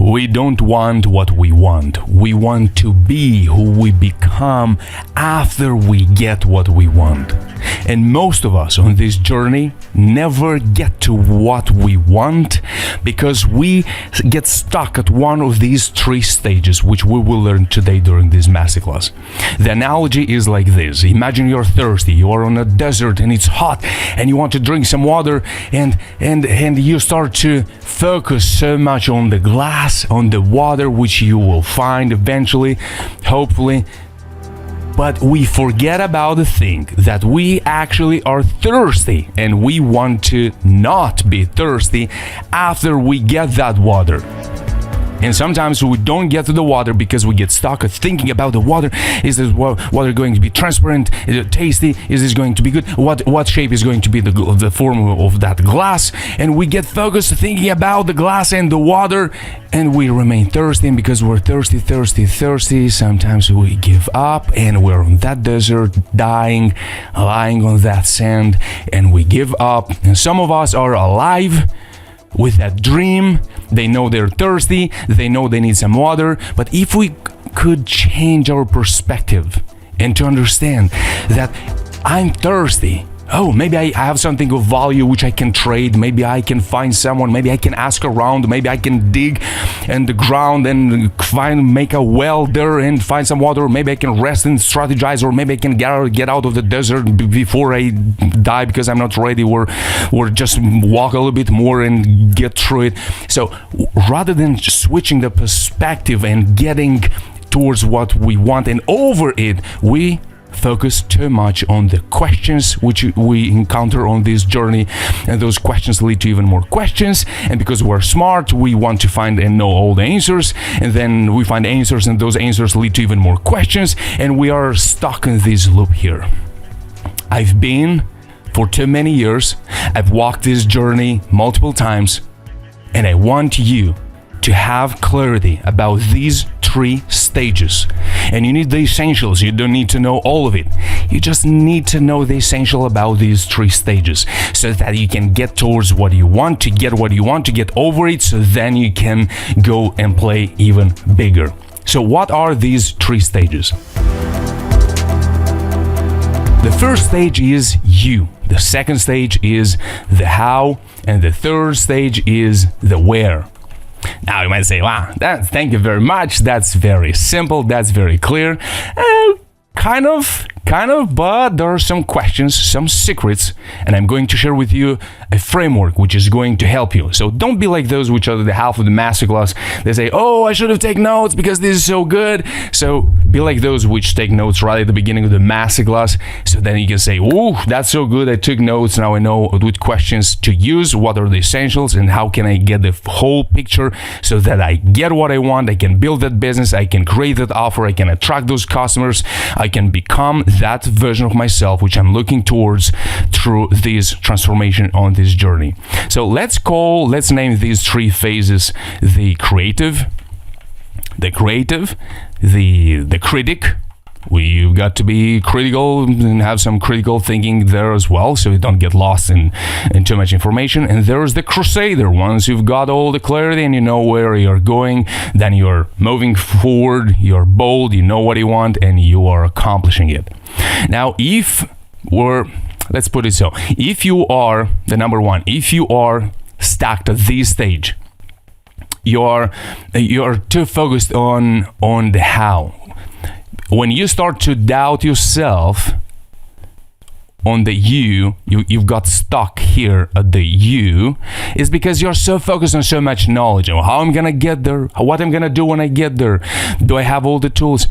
We don't want what we want. We want to be who we become after we get what we want. And most of us on this journey never get to what we want because we get stuck at one of these 3 stages, which we will learn today during this masterclass. The analogy is like this. Imagine you're thirsty, you are on a desert and it's hot and you want to drink some water and you start to focus so much on the glass, on the water, which you will find eventually, hopefully. But we forget about the thing that we actually are thirsty and we want to not be thirsty after we get that water. And sometimes we don't get to the water because we get stuck at thinking about the water. Is this water going to be transparent? Is it tasty? Is this going to be good? What shape is going to be the form of that glass? And we get focused thinking about the glass and the water, and we remain thirsty. And because we're thirsty, sometimes we give up and we're on that desert, dying, lying on that sand, and we give up. And some of us are alive with that dream. They know they're thirsty, they know they need some water, but if we could change our perspective and to understand that I'm thirsty, oh, maybe I have something of value which I can trade, maybe I can find someone, maybe I can ask around, maybe I can dig in the ground and make a well there and find some water, maybe I can rest and strategize, or maybe I can get out of the desert before I die because I'm not ready, or just walk a little bit more and get through it. So rather than just switching the perspective and getting towards what we want and over it, we focus too much on the questions which we encounter on this journey, and those questions lead to even more questions, and because we're smart we want to find and know all the answers, and then we find answers and those answers lead to even more questions, and we are stuck in this loop here. I've been for too many years, I've walked this journey multiple times, and I want you to have clarity about these 3 stages. And you need the essentials. You don't need to know all of it. You just need to know the essential about these 3 stages so that you can get towards what you want, to get what you want, to get over it, so then you can go and play even bigger. So what are these 3 stages? The first stage is you. The second stage is the how, and the third stage is the where. Now you might say, wow, thank you very much. That's very simple. That's very clear. Kind of, but there are some questions, some secrets, and I'm going to share with you a framework which is going to help you. So don't be like those which are the half of the masterclass. They say, oh, I should have taken notes because this is so good. So be like those which take notes right at the beginning of the masterclass. So then you can say, oh, that's so good. I took notes. Now I know what questions to use, what are the essentials, and how can I get the whole picture so that I get what I want. I can build that business. I can create that offer. I can attract those customers. I can become that version of myself which I'm looking towards through this transformation on this journey. So let's name these 3 phases: the creative, the critic. You've got to be critical and have some critical thinking there as well, so you don't get lost in too much information. And there's the crusader. Once you've got all the clarity and you know where you're going, then you're moving forward, you're bold, you know what you want, and you are accomplishing it. Now, let's put it so, if you are the number one, if you are stuck at this stage, you're too focused on the how. When you start to doubt yourself on the you've got stuck here at the you, is because you're so focused on so much knowledge on how I'm gonna get there, what I'm gonna do when I get there, do I have all the tools?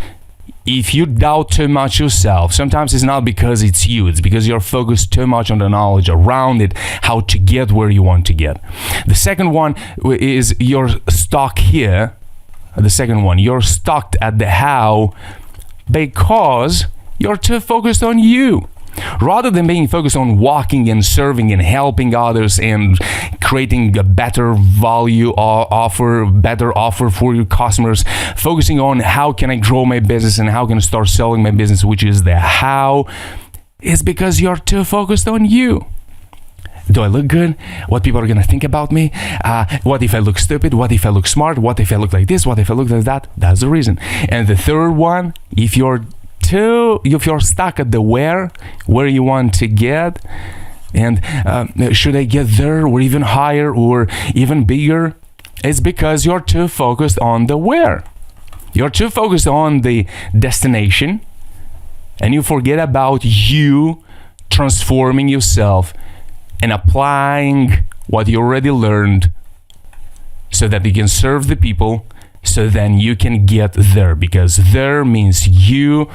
If you doubt too much yourself, sometimes it's not because it's you, it's because you're focused too much on the knowledge around it, how to get where you want to get. The second one is you're stuck here. The second one, you're stuck at the how because you're too focused on you. Rather than being focused on walking and serving and helping others and creating a better value better offer for your customers, focusing on how can I grow my business and how can I start selling my business, which is the how, is because you're too focused on you. Do I look good? What people are gonna think about me? What if I look stupid? What if I look smart? What if I look like this? What if I look like that? That's the reason. And the third one, if you're stuck at the where you want to get, and should I get there or even higher or even bigger, it's because you're too focused on the where. You're too focused on the destination, and you forget about you transforming yourself and applying what you already learned so that you can serve the people, so then you can get there, because there means you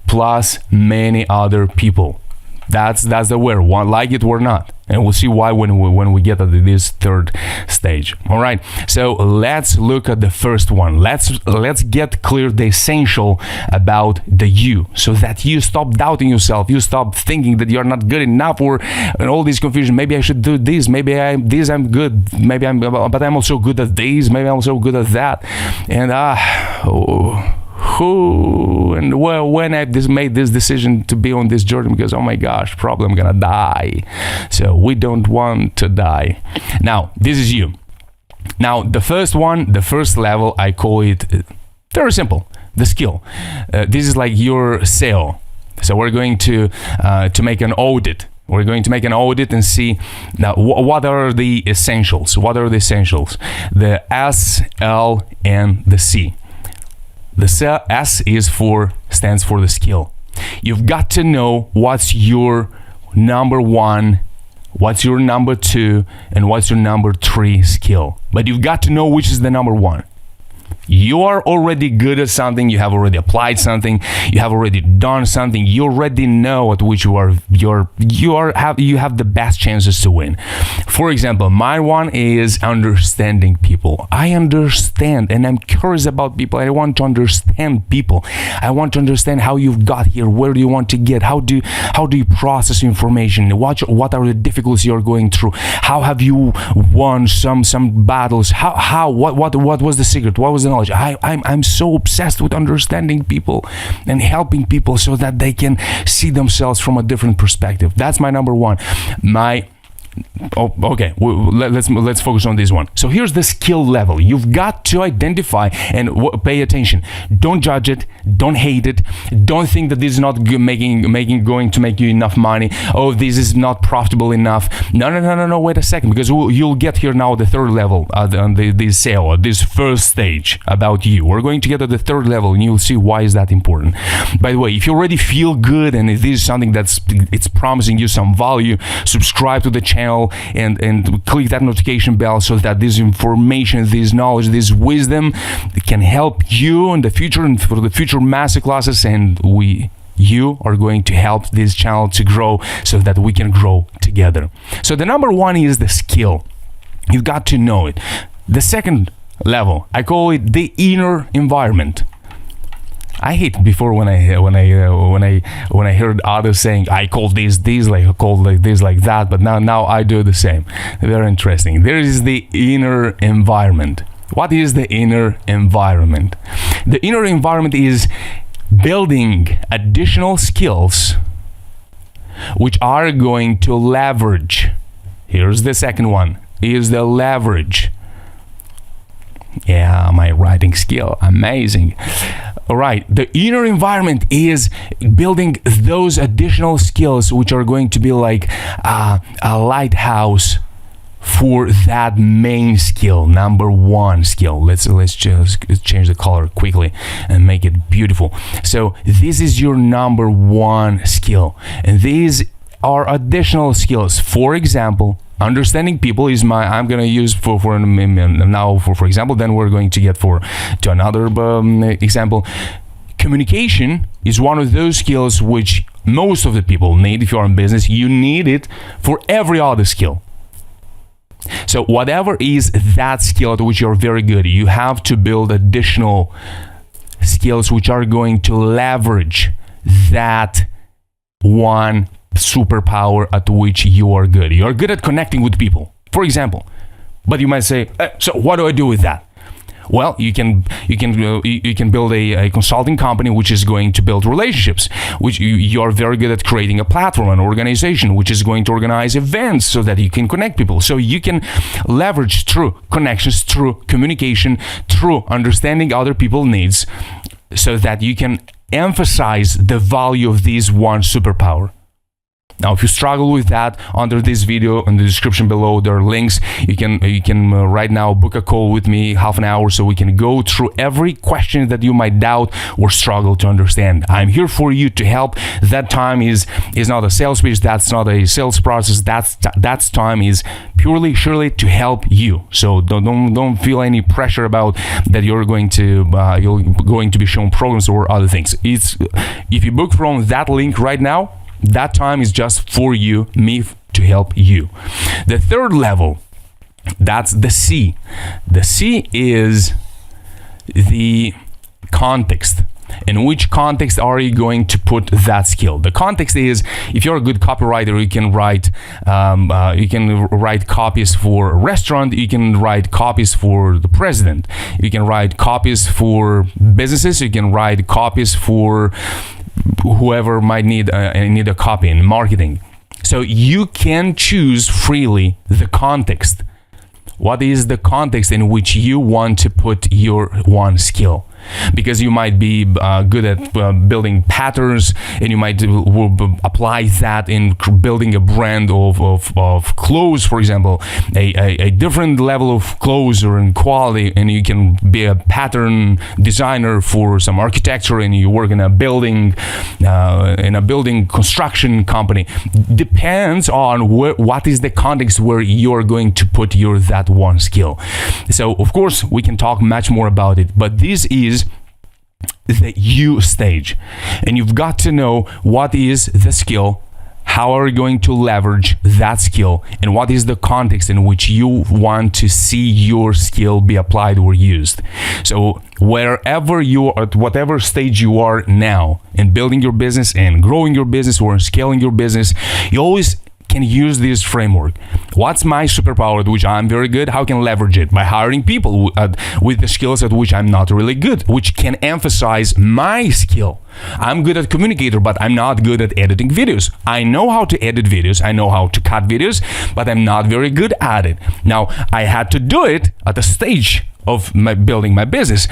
plus many other people. That's the where, one, like it or not, and we'll see why when we get to this third stage. All right, so let's look at the first one. Let's get clear the essential about the you, so that you stop doubting yourself, you stop thinking that you're not good enough, or all this confusion. Maybe I should do this, maybe I'm good, but I'm also good at this, maybe I'm also good at that, and who and when I made this decision to be on this journey, because oh my gosh, probably I'm gonna die. So we don't want to die. Now this is you. Now the first one, the first level, I call it very simple, the skill. This is like your sale. So we're going to make an audit. We're going to make an audit and see now what are the essentials. What are the essentials? The S, L, and the C. The S stands for the skill. You've got to know what's your number one, what's your number two, and what's your number three skill. But you've got to know which is the number one. You are already good at something, you have already applied something, you have already done something, you already know at which you have the best chances to win. For example, my one is understanding people. I understand and I'm curious about people. I want to understand people. I want to understand how you've got here, where do you want to get, how do you process information, what are the difficulties you're going through, how have you won some battles, what was the secret, what was the knowledge. I'm so obsessed with understanding people and helping people so that they can see themselves from a different perspective. That's my number one. Okay, let's focus on this one. So here's the skill level. You've got to identify and pay attention. Don't judge it, don't hate it, don't think that this is not going to make you enough money. Oh, this is not profitable enough. No, wait a second, because you'll get here now the third level on this sale, this first stage about you. We're going to get to the third level and you'll see why is that important. By the way, if you already feel good and if this is something it's promising you some value, subscribe to the channel and click that notification bell so that this information, this knowledge, this wisdom can help you in the future and for the future masterclasses, and you are going to help this channel to grow so that we can grow together. So the number one is the skill. You've got to know it. The second level, I call it the inner environment. I hate before when I heard others saying I call this like I call like this like that, but now I do the same. Very interesting. There is the inner environment. What is the inner environment? The inner environment is building additional skills which are going to leverage. Here's the second one, is the leverage. Yeah, my writing skill, amazing. All right, the inner environment is building those additional skills which are going to be like a lighthouse for that main skill, number one skill. Let's just change the color quickly and make it beautiful. So this is your number one skill, and these are additional skills. For example, understanding people is I'm gonna use for example. Then we're going to get to another example. Communication is one of those skills which most of the people need. If you're in business, you need it for every other skill. So whatever is that skill at which you're very good, you have to build additional skills which are going to leverage that one superpower at which you are good. You're good at connecting with people, for example. But you might say, so what do I do with that? Well, you can build a consulting company which is going to build relationships, which you are very good at creating a platform, an organization which is going to organize events so that you can connect people. So you can leverage through connections, through communication, through understanding other people's needs, so that you can emphasize the value of this one superpower. Now, if you struggle with that, under this video, in the description below, there are links. You can right now book a call with me, half an hour, so we can go through every question that you might doubt or struggle to understand. I'm here for you to help. That time is not a sales pitch. That's not a sales process. That's time is purely, surely to help you. So don't feel any pressure about that you're going to be shown programs or other things. If you book from that link right now, that time is just for you, me, to help you. The third level, that's the C. The C is the context. In which context are you going to put that skill? The context is, if you're a good copywriter, you can write copies for a restaurant, you can write copies for the president, you can write copies for businesses, you can write copies for whoever might need a copy in marketing. So you can choose freely the context. What is the context in which you want to put your one skill? Because you might be good at building patterns, and you might apply that in building a brand of clothes, for example, a different level of clothes or in quality, and you can be a pattern designer for some architecture, and you work in a building construction company. Depends on what is the context where you're going to put that one skill. So of course we can talk much more about it, but this is the U stage, and you've got to know what is the skill, how are you going to leverage that skill, and what is the context in which you want to see your skill be applied or used. So wherever you are, at whatever stage you are now in building your business and growing your business or scaling your business, you always can use this framework. What's my superpower at which I'm very good? How can I leverage it? By hiring people with the skills at which I'm not really good, which can emphasize my skill. I'm good at communicator, but I'm not good at editing videos. I know how to edit videos, I know how to cut videos, but I'm not very good at it. Now, I had to do it at a stage of building my business,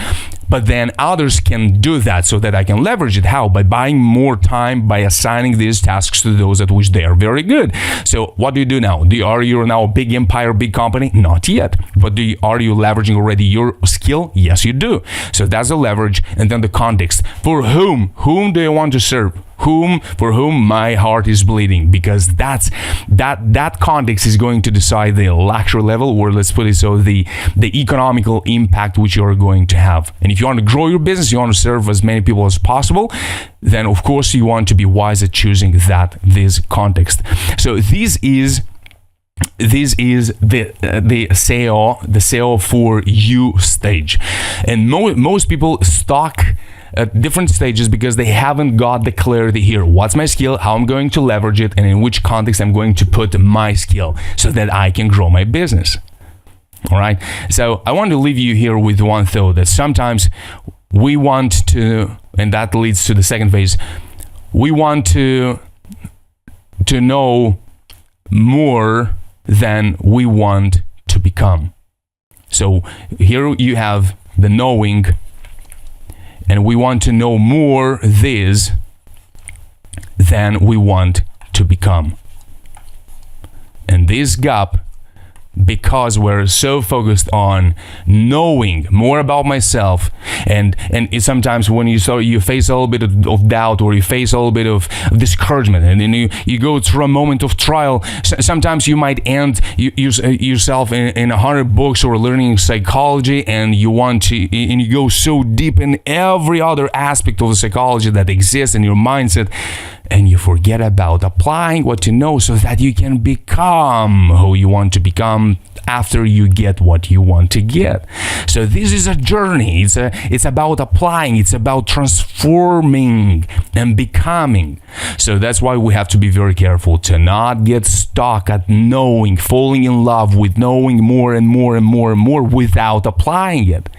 but then others can do that so that I can leverage it. How? By buying more time, by assigning these tasks to those at which they are very good. So what do you do now? Are you now a big empire, big company? Not yet. But are you leveraging already your skill? Yes, you do. So that's the leverage. And then the context. For whom? Whom do you want to serve? For whom my heart is bleeding, because that context is going to decide the luxury level, or let's put it so, the economical impact which you are going to have. And if you want to grow your business, you want to serve as many people as possible, then of course you want to be wise at choosing this context. So this is the SEO for you stage, and most people stuck at different stages because they haven't got the clarity here. What's my skill? How I'm going to leverage it, and in which context I'm going to put my skill so that I can grow my business. All right. So I want to leave you here with one thought, that sometimes we want to, and that leads to the second phase. We want to know more than we want to become. So here you have the knowing, and we want to know more this than we want to become. And this gap, because we're so focused on knowing more about myself, and sometimes when you face a little bit of doubt, or you face a little bit of discouragement, and then you go through a moment of trial, sometimes you might end yourself in 100 books or learning psychology, and you go so deep in every other aspect of the psychology that exists in your mindset, and you forget about applying what you know so that you can become who you want to become after you get what you want to get. So this is a journey. It's about applying. It's about transforming and becoming. So that's why we have to be very careful to not get stuck at knowing, falling in love with knowing more and more and more and more without applying it.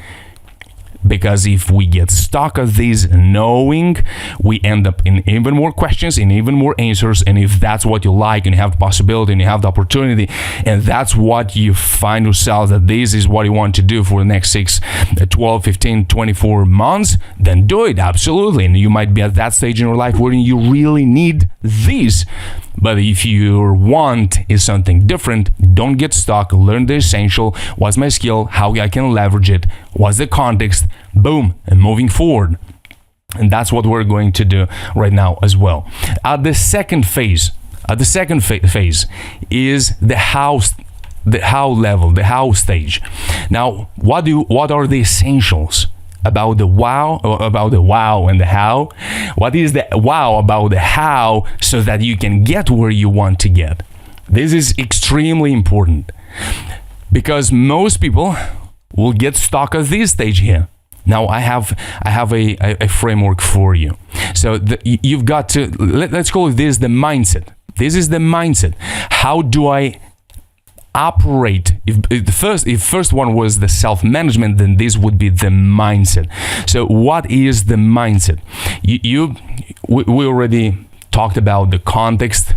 Because if we get stuck at this knowing, we end up in even more questions, in even more answers. And if that's what you like, and you have the possibility, and you have the opportunity, and that's what you find yourself that this is what you want to do for the next 6, 12, 15, 24 months, then do it, absolutely. And you might be at that stage in your life where you really need this. But if your want is something different, don't get stuck. Learn the essential. What's my skill? How I can leverage it? What's the context? Boom, and moving forward. And that's what we're going to do right now as well. At the second phase is the how level, the how stage. Now, what are the essentials about the wow and the how? What is the wow about the how so that you can get where you want to get? This is extremely important because most people will get stuck at this stage here. Now I have a framework for you. So you've got to, let's call this the mindset. This is the mindset. How do I operate? If the first one was the self-management, then this would be the mindset. So what is the mindset? We already talked about the context,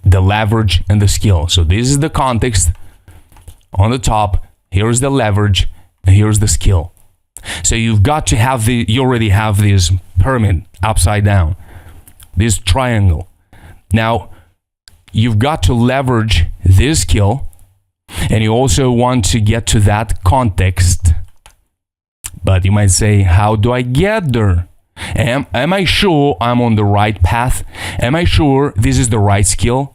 the leverage, and the skill. So this is the context on the top. Here's the leverage, and here's the skill. So you've got to have you already have this pyramid upside down, this triangle. Now, you've got to leverage this skill, and you also want to get to that context. But you might say, how do I get there? Am I sure I'm on the right path? Am I sure this is the right skill?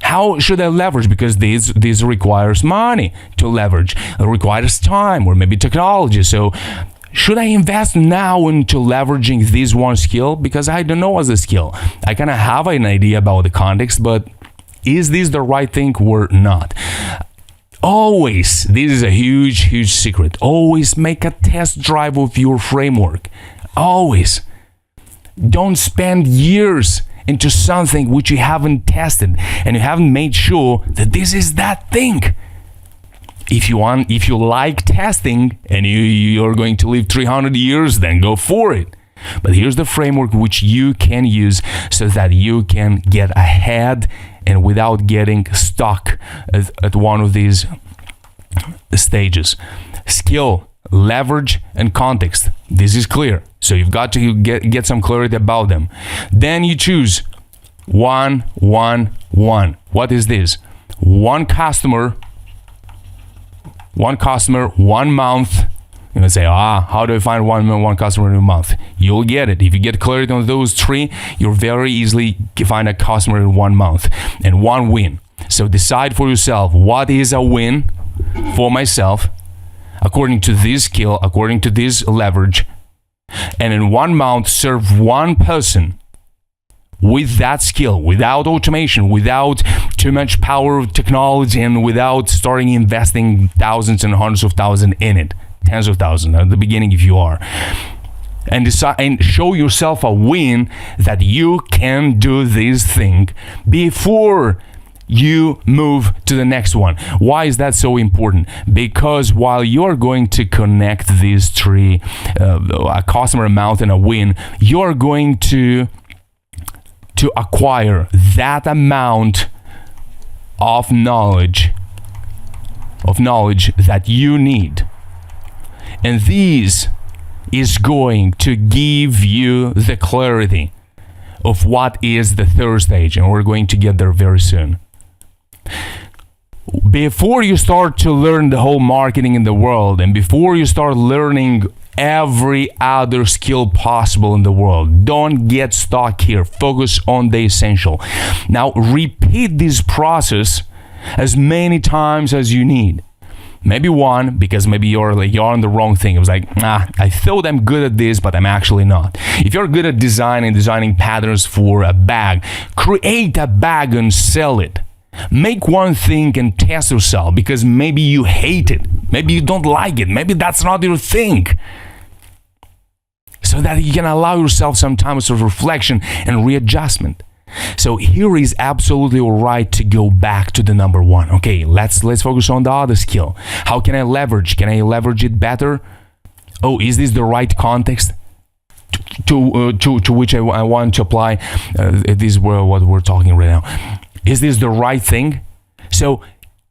How should I leverage? Because this requires money to leverage. It requires time or maybe technology. So should I invest now into leveraging this one skill? Because I don't know as a skill. I kind of have an idea about the context, but is this the right thing or not? Always, this is a huge secret. Always make a test drive of your framework. Always. Don't spend years into something which you haven't tested and you haven't made sure that this is that thing. If you like testing and you're going to live 300 years, then go for it. But here's the framework which you can use so that you can get ahead and without getting stuck at one of these stages. Skill, leverage, and context. This is clear. So you've got to get some clarity about them. Then you choose 1, 1, 1. What is this? One customer, 1 month. You're gonna say, how do I find one customer in a month? You'll get it. If you get clarity on those 3, you'll very easily find a customer in 1 month and 1 win. So decide for yourself, what is a win for myself according to this skill, according to this leverage, and in 1 month serve 1 person with that skill, without automation, without too much power of technology, and without starting investing thousands and hundreds of thousands in it, tens of thousands at the beginning if you are. And decide and show yourself a win that you can do this thing before you move to the next one. Why is that so important? Because while you're going to connect these 3, a customer amount and a win, you're going to acquire that amount of knowledge that you need. And this is going to give you the clarity of what is the third stage, and we're going to get there very soon. Before you start to learn the whole marketing in the world, and before you start learning every other skill possible in the world, don't get stuck here. Focus on the essential. Now repeat this process as many times as you need. Maybe 1, because maybe you're on the wrong thing. It was like, I thought I'm good at this, but I'm actually not. If you're good at designing patterns for a bag, create a bag and sell it. Make one thing and test yourself, because maybe you hate it. Maybe you don't like it. Maybe that's not your thing. So that you can allow yourself some time of reflection and readjustment. So here is absolutely all right to go back to the number 1. Okay, let's focus on the other skill. How can I leverage? Can I leverage it better? oh, is this the right context to which I want to apply this what we're talking right now? Is this the right thing? So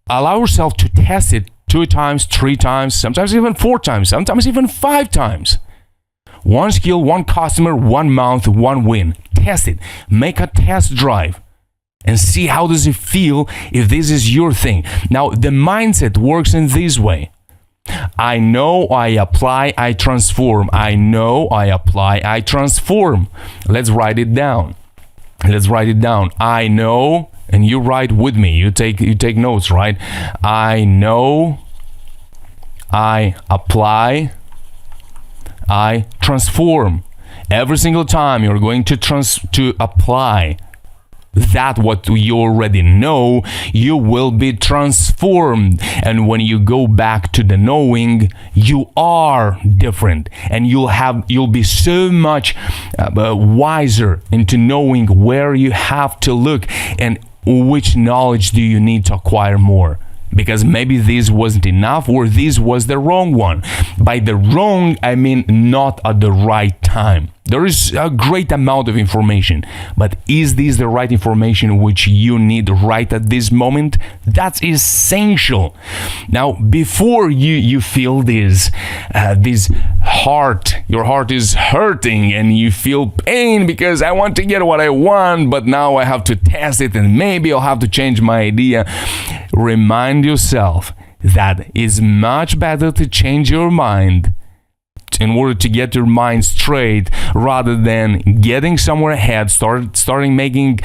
allow yourself to test it 2 times, 3 times, sometimes even 4 times, sometimes even 5 times. 1 skill, 1 customer, 1 month, 1 win. Test it. Make a test drive and see how does it feel if this is your thing. Now, the mindset works in this way. I know, I apply, I transform. I know, I apply, I transform. Let's write it down. Let's write it down. I know, and you write with me. You take notes, right? I know, I apply, I transform. Every single time you're going to apply that what you already know, you will be transformed. And when you go back to the knowing, you are different, and you'll be so much wiser into knowing where you have to look and which knowledge do you need to acquire more. Because maybe this wasn't enough, or this was the wrong one. By the wrong, I mean not at the right time. There is a great amount of information, but is this the right information which you need right at this moment? That's essential. Now, before you feel this heart, your heart is hurting and you feel pain because I want to get what I want, but now I have to test it and maybe I'll have to change my idea. Remind yourself that it's much better to change your mind in order to get your mind straight, rather than getting somewhere ahead, starting making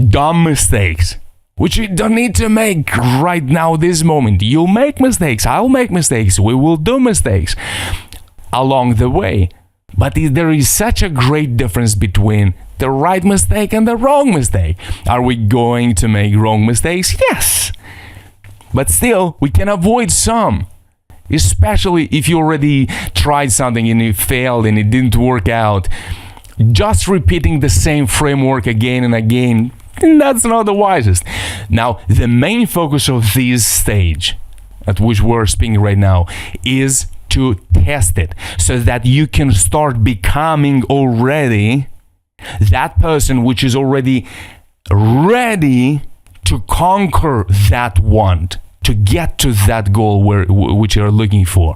dumb mistakes, which you don't need to make right now, this moment. You'll make mistakes, I'll make mistakes, we will do mistakes along the way. But there is such a great difference between the right mistake and the wrong mistake. Are we going to make wrong mistakes? Yes. But still, we can avoid some. Especially if you already tried something and it failed and it didn't work out. Just repeating the same framework again and again, that's not the wisest. Now, the main focus of this stage at which we're speaking right now is to test it so that you can start becoming already that person which is already ready to conquer that want, to get to that goal which you're looking for.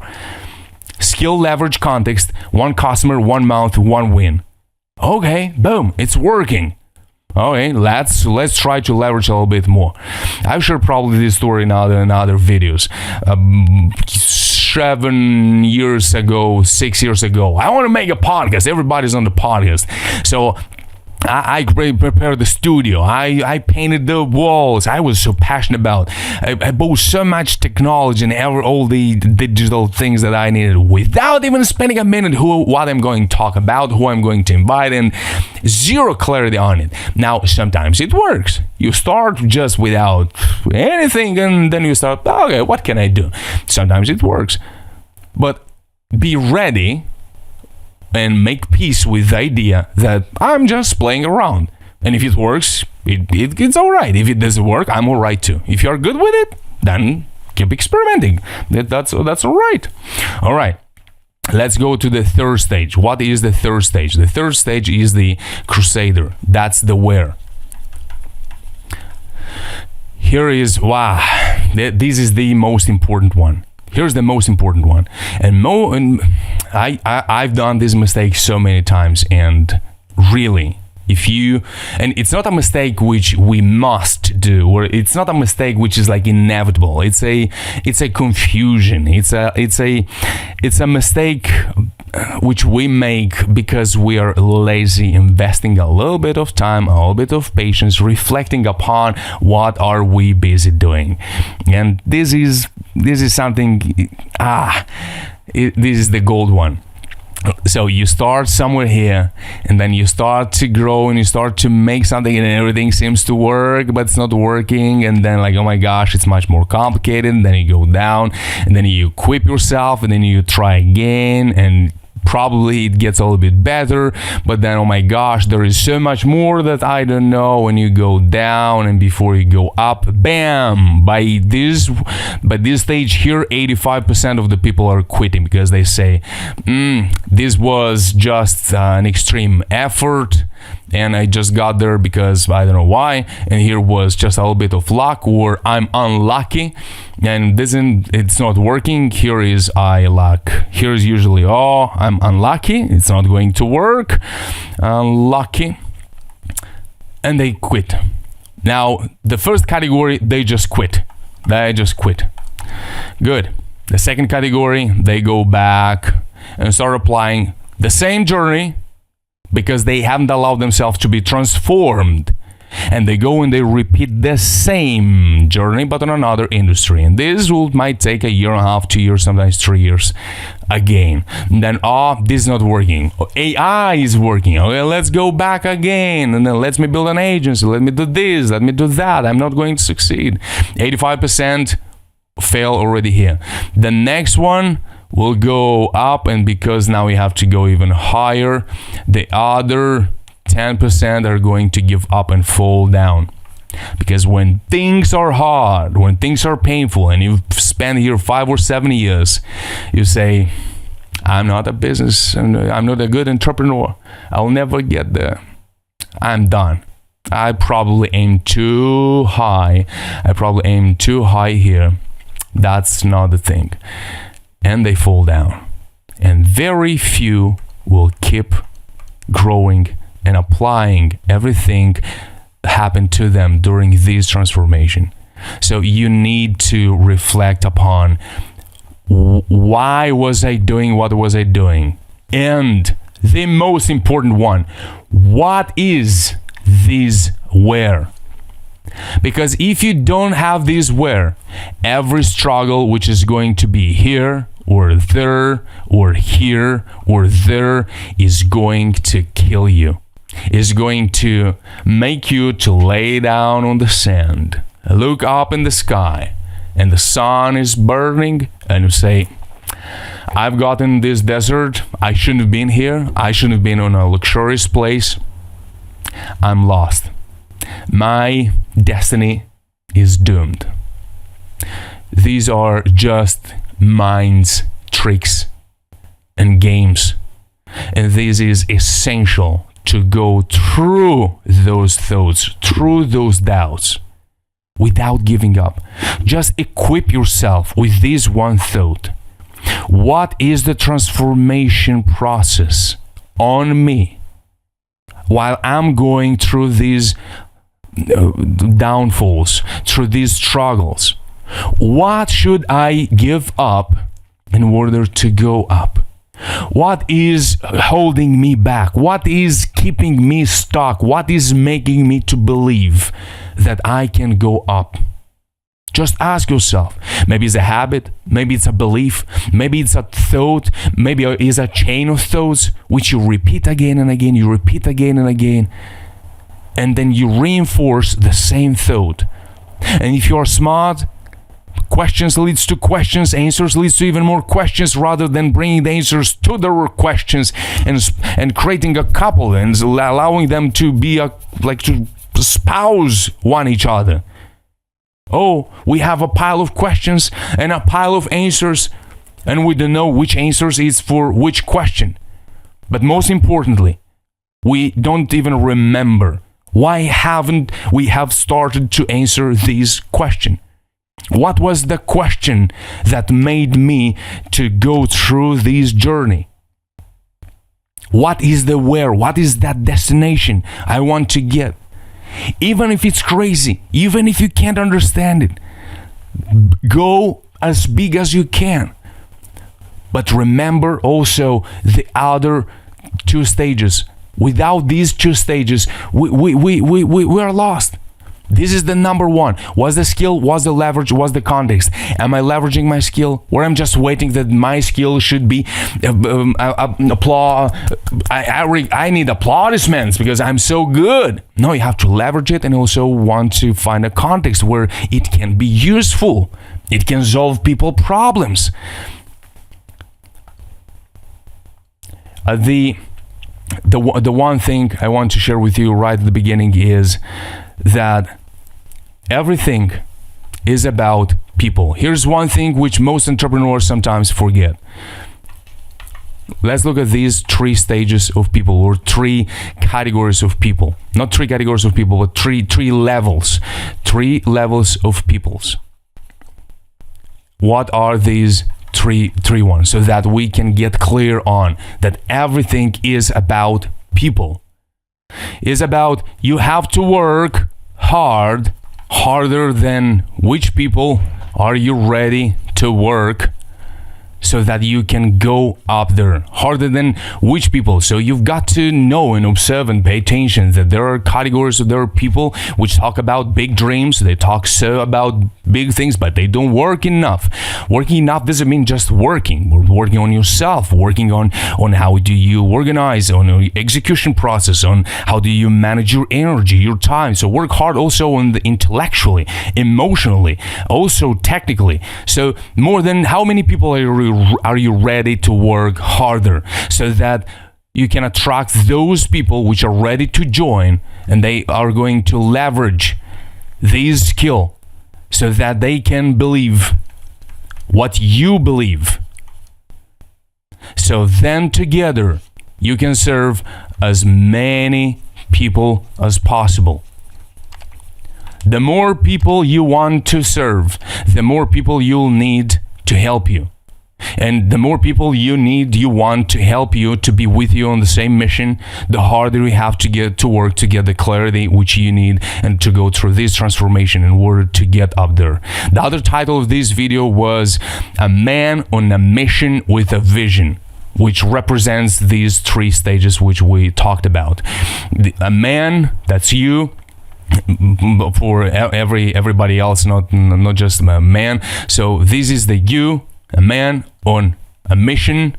Skill, leverage, context, 1 customer, 1 month, 1 win. Okay, boom, it's working. Okay, let's try to leverage a little bit more. I've shared probably this story in other videos. 7 years ago, 6 years ago, I want to make a podcast. Everybody's on the podcast. So I prepared the studio. I painted the walls. I was so passionate about. I bought so much technology and all the digital things that I needed without even spending a minute what I'm going to talk about, who I'm going to invite, and zero clarity on it. Now, sometimes it works. You start just without anything, and then you start, okay, what can I do? Sometimes it works. But be ready and make peace with the idea that I'm just playing around. And if it works, it's all right. If it doesn't work, I'm all right too. If you're good with it, then keep experimenting. That's all right. All right. Let's go to the third stage. What is the third stage? The third stage is the Crusader. That's the where. Here is, this is the most important one. Here's the most important one, and I've done this mistake so many times, and really, and it's not a mistake which we must do, or it's not a mistake which is like inevitable. It's a confusion. It's a mistake which we make because we are lazy, investing a little bit of time, a little bit of patience, reflecting upon what are we busy doing. And this is something, this is the gold one. So you start somewhere here, and then you start to grow, and you start to make something, and everything seems to work, but it's not working. And then, like, oh my gosh, it's much more complicated. And then you go down, and then you equip yourself, and then you try again, and Probably it gets a little bit better, but then, oh my gosh, there is so much more that I don't know. When you go down and before you go up, bam, by this stage here, 85% of the people are quitting because they say, this was just an extreme effort and I just got there because I don't know why, and here was just a little bit of luck, or I'm unlucky and it's not working. Here is I luck. Here is usually, oh, I'm unlucky, it's not going to work, unlucky, and they quit. Now the first category, they just quit. Good. The second category, they go back and start applying the same journey because they haven't allowed themselves to be transformed, and they go and they repeat the same journey but on another industry, and this might take a year and a half, 2 years, sometimes 3 years again. And then, this is not working, AI is working, okay, let's go back again, and then let me build an agency, let me do this, let me do that, I'm not going to succeed. 85% fail already here. The next one will go up, and because now we have to go even higher, the other 10% are going to give up and fall down. Because when things are hard, when things are painful, and you've spent here 5 or 7 years, you say, I'm not a business, I'm not a good entrepreneur, I'll never get there, I'm done. I probably aim too high here. That's not the thing. And they fall down, and very few will keep growing and applying everything happened to them during this transformation. So you need to reflect upon, why was I doing what was I doing, and the most important one, what is this where? Because if you don't have this where, every struggle which is going to be here or there or here or there is going to kill you, is going to make you to lay down on the sand, look up in the sky, and the sun is burning, and you say, I've gotten this desert, I shouldn't have been here, I shouldn't have been on a luxurious place, I'm lost. My destiny is doomed. These are just mind's tricks and games, and this is essential to go through those thoughts, through those doubts, without giving up. Just equip yourself with this one thought. What is the transformation process on me while I'm going through these downfalls, through these struggles? What should I give up in order to go up? What is holding me back? What is keeping me stuck? What is making me to believe that I can go up? Just ask yourself. Maybe it's a habit, maybe it's a belief, maybe it's a thought, maybe it's a chain of thoughts which you repeat again and again, you repeat again and again, and then you reinforce the same thought. And if you are smart, questions leads to questions, answers leads to even more questions, rather than bringing the answers to the questions and creating a couple and allowing them to be to espouse one each other. Oh, we have a pile of questions and a pile of answers, and we don't know which answers is for which question. But most importantly, we don't even remember why haven't we have started to answer this question. What was the question that made me to go through this journey? What is the where? What is that destination I want to get? Even if it's crazy, even if you can't understand it, go as big as you can. But remember also the other two stages. Without these two stages, we are lost. This is the number one. What's the skill? What's the leverage? What's the context? Am I leveraging my skill? Or I'm just waiting that my skill should be applause? I need applaudissements because I'm so good. No, you have to leverage it and also want to find a context where it can be useful. It can solve people problems. The one thing I want to share with you right at the beginning is that everything is about people. Here's one thing which most entrepreneurs sometimes forget. Let's look at these 3 stages of people, or 3 categories of people. Not 3 categories of people, but three levels. 3 levels of peoples. What are these three ones, so that we can get clear on that everything is about people. Is about you have to work hard, harder than which people are you ready to work so that you can go up there, harder than which people. So you've got to know and observe and pay attention that there are categories, there are people which talk about big dreams, they talk so about big things, but they don't work enough. Working enough doesn't mean just working. We're working on yourself, working on how do you organize, on the execution process, on how do you manage your energy, your time. So work hard also on the intellectually, emotionally, also technically. So more than how many people are you ready to work harder, so that you can attract those people which are ready to join, and they are going to leverage this skill so that they can believe what you believe. So then together you can serve as many people as possible. The more people you want to serve, the more people you'll need to help you. And the more people you want to help you, to be with you on the same mission, the harder you have to get to work to get the clarity which you need and to go through this transformation in order to get up there. The other title of this video was A Man on a Mission with a Vision, which represents these 3 stages which we talked about. A man, that's you. For everybody else, not just a man. So this is the you, a man on a mission.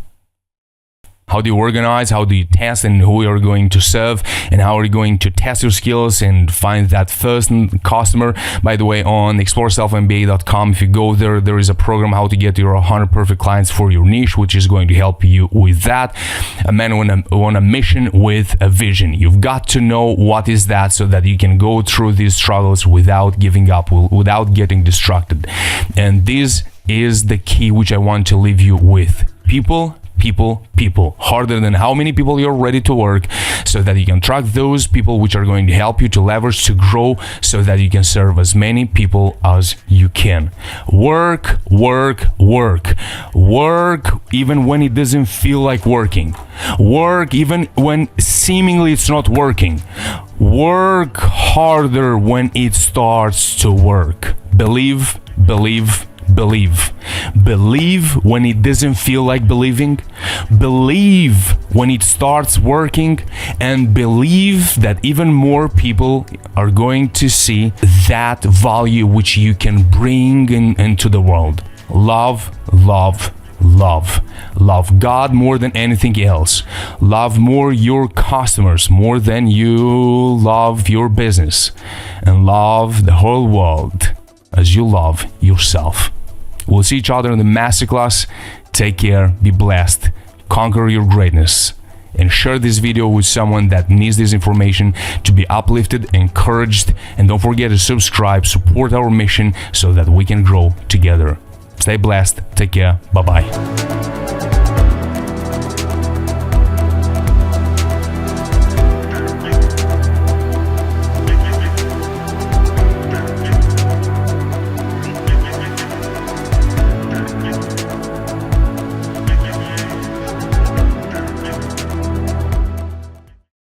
How do you organize? How do you test? And who you are going to serve? And how are you going to test your skills and find that first customer? By the way, on exploraselfmba.com, if you go there, there is a program how to get your 100 perfect clients for your niche, which is going to help you with that. A man on a mission with a vision. You've got to know what is that, so that you can go through these struggles without giving up, without getting distracted. And this is the key which I want to leave you with. People. Harder than how many people you're ready to work, so that you can track those people which are going to help you to leverage, to grow, so that you can serve as many people as you can. Work even when it doesn't feel like working. Work even when seemingly it's not working. Work harder when it starts to work. Believe when it doesn't feel like believing. Believe when it starts working, and believe that even more people are going to see that value which you can bring into the world. Love God more than anything else. Love more your customers more than you love your business, and love the whole world as you love yourself. We'll see each other in the masterclass. Take care, be blessed, conquer your greatness, and share this video with someone that needs this information to be uplifted, encouraged, and don't forget to subscribe, support our mission so that we can grow together. Stay blessed, take care, bye-bye.